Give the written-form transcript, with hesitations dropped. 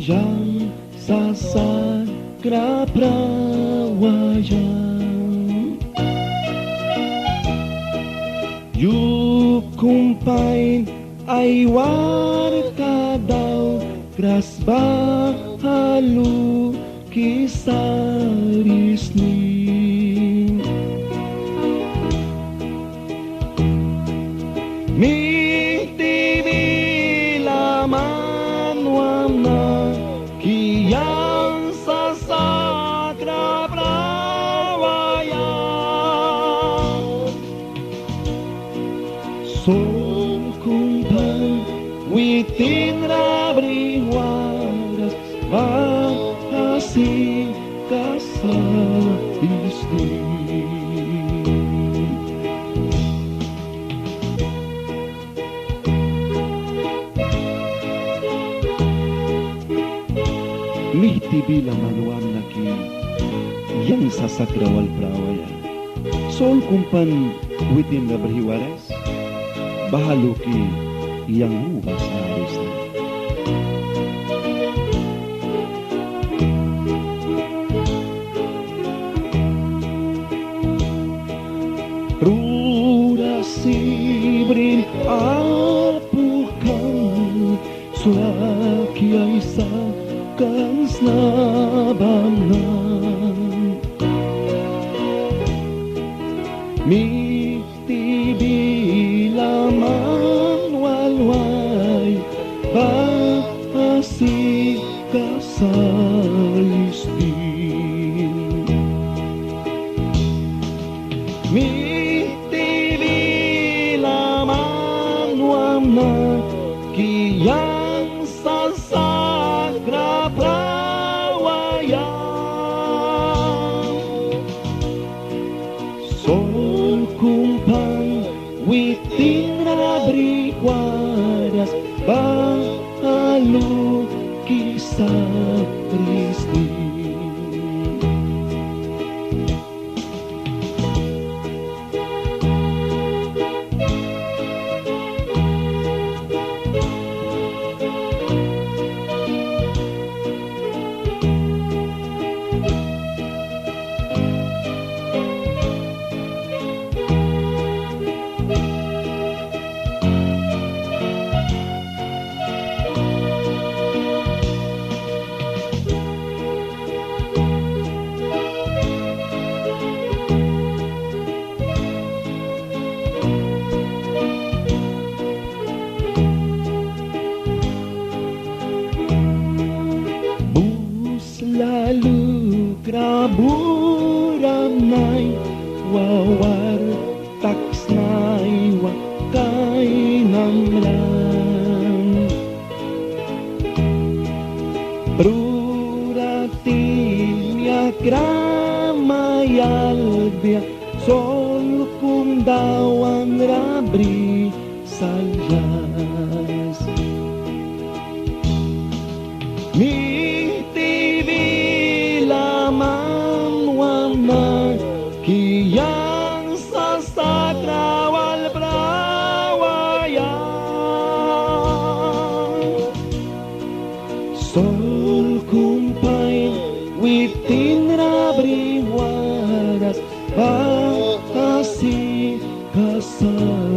yang sasagra prawayan yukumpain ay warta daw gras bahalu kisarisni miti bilaman wana kiyang sasagra prawayan sungkumpan witin rabri waras bahasi kasabisni mihti bilang manuam naki yang sasagrawal prawaya sol kumpan witin na berhiwaras bahaluki yang mubas haris na rura sibrin apukan sulaki aisa kans nabamnan miti bilaman walway bahasi kasalistin miti bilaman wamna kiyang sasagra prawayan sol kumpang witing rabri waras bahalu kisah Kristi lalu kraburam nai wawar taks nai wakai namran pruratin ya kramayal dia sol kundawan rabri sajas miti bilaman wana kiyang sasagrawal prawayan sol kumpain witin rabri waras bahasi kasar